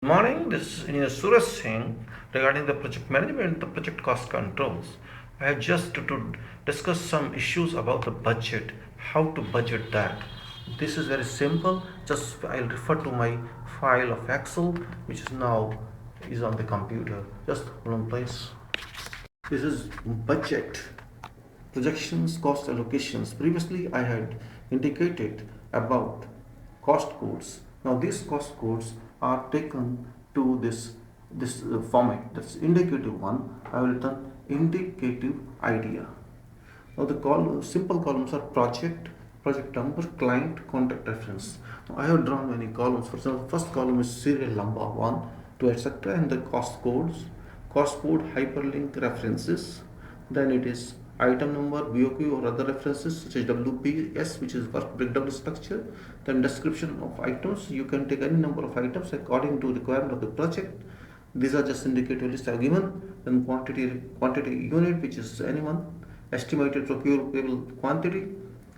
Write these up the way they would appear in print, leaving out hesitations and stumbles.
Morning, this is Engineer Suraj Singh regarding the project management, the project cost controls. I have just to discuss some issues about the budget, how to budget that. This is very simple. Just I'll refer to my file of Excel, which is now is on the computer. Just hold on, please. This is budget projections, cost allocations. Previously, I had indicated about cost codes. Now, these cost codes are taken to this format. That's indicative one. I have written indicative idea. Now, the simple columns are project, project number, client, contact reference. Now, I have drawn many columns. For example, first column is serial number 1 to etc. and the cost codes, cost code, hyperlink references. Then it is item number, BOQ or other references such as WBS, which is work breakdown structure. Then description of items. You can take any number of items according to requirement of the project. These are just indicative list I have given. Then quantity unit, which is anyone. Estimated procurable quantity,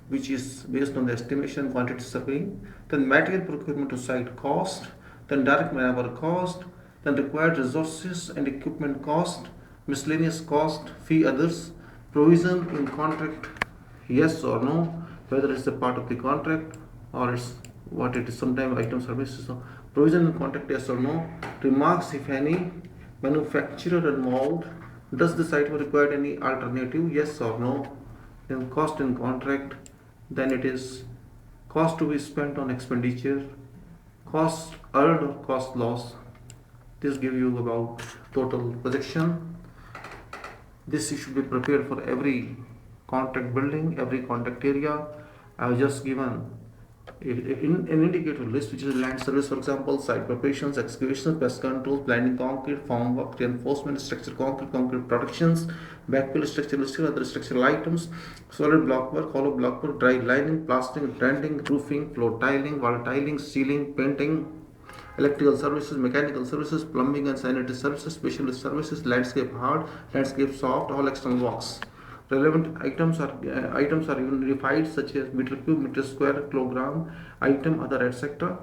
which is based on the estimation quantity surveying. Then material procurement to site cost. Then direct manpower cost. Then required resources and equipment cost. Miscellaneous cost, fee others. Provision in contract, yes or no, whether it's a part of the contract or it's what it is, sometimes item services. So provision in contract, yes or no. Remarks, if any. Manufacturer involved. Does this item require any alternative, yes or no. Then cost in contract. Then it is cost to be spent on expenditure, cost earned or cost loss. This give you about total projection. This should be prepared for every contract building, every contract area. I have just given an indicator list, which is land service, for example, site preparations, excavations, pest control, planning concrete, formwork, reinforcement, structure concrete productions, backfill, structural steel, other structural items, solid block work, hollow block work, dry lining, plastering, branding, roofing, floor tiling, wall tiling, ceiling, painting, electrical services, mechanical services, plumbing and sanitary services, specialist services, landscape hard, landscape soft, all external works. Relevant items are unified such as meter cube, meter square, kilogram, item, other, etc.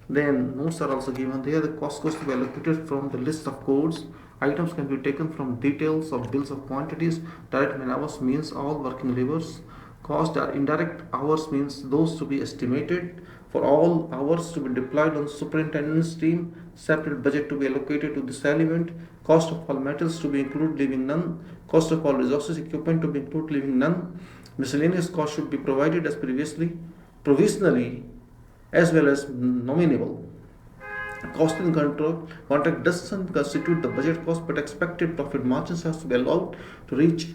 Then notes are also given there. The cost goes to be allocated from the list of codes. Items can be taken from details of bills of quantities. Direct man hours means all working labors. Cost are indirect hours means those to be estimated. For all hours to be deployed on superintendent's team, separate budget to be allocated to this element. Cost of all metals to be included, leaving none. Cost of all resources, equipment to be included, leaving none. Miscellaneous cost should be provided as previously, provisionally, as well as nominable. Cost in control contract doesn't constitute the budget cost, but expected profit margins has to be allowed to reach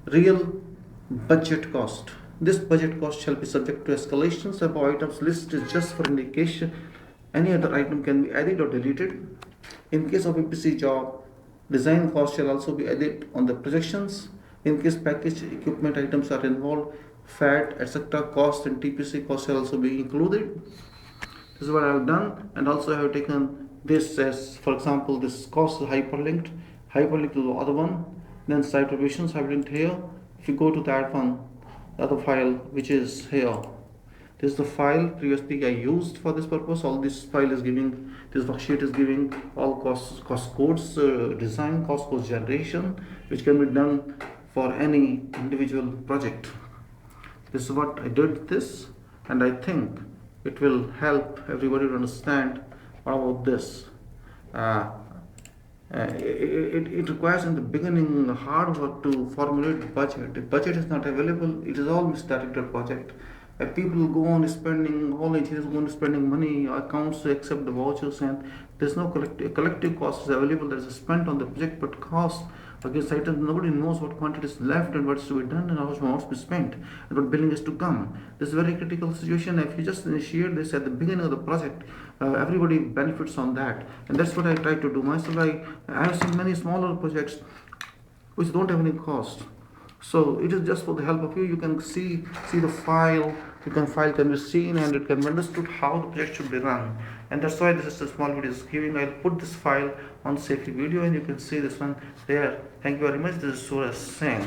real budget cost. This budget cost shall be subject to escalations. Above items list is just for indication. Any other item can be added or deleted. In case of EPC job, design cost shall also be added on the projections. In case package equipment items are involved, FAT, etc., cost and TPC cost shall also be included. This is what I have done, and also I have taken this as, for example, this cost is hyperlinked to the other one. Then site provisions have linked here. If you go to that one, the other file which is here, this is the file previously I used for this purpose. All this file is giving, this worksheet is giving all cost codes, design, cost codes generation, which can be done for any individual project. This is what I did this, and I think it will help everybody to understand about this. It requires in the beginning hard work to formulate the budget. If budget is not available, it is all misdirected project. People go on spending, all engineers go on spending money, accounts to accept the vouchers, and there's no collective cost is available that is spent on the project, but cost against items, nobody knows what quantity is left and what's to be done and how much more to be spent and what billing is to come. This is a very critical situation. If you just initiate this at the beginning of the project, everybody benefits on that, and that's what I try to do myself. I have seen many smaller projects which don't have any cost. So it is just for the help of you. You can see the file. File can be seen and it can be understood how the project should be run. And that's why this is a small video is giving. I'll put this file on safety video and you can see this one there. Thank you very much. This is Suraj Singh.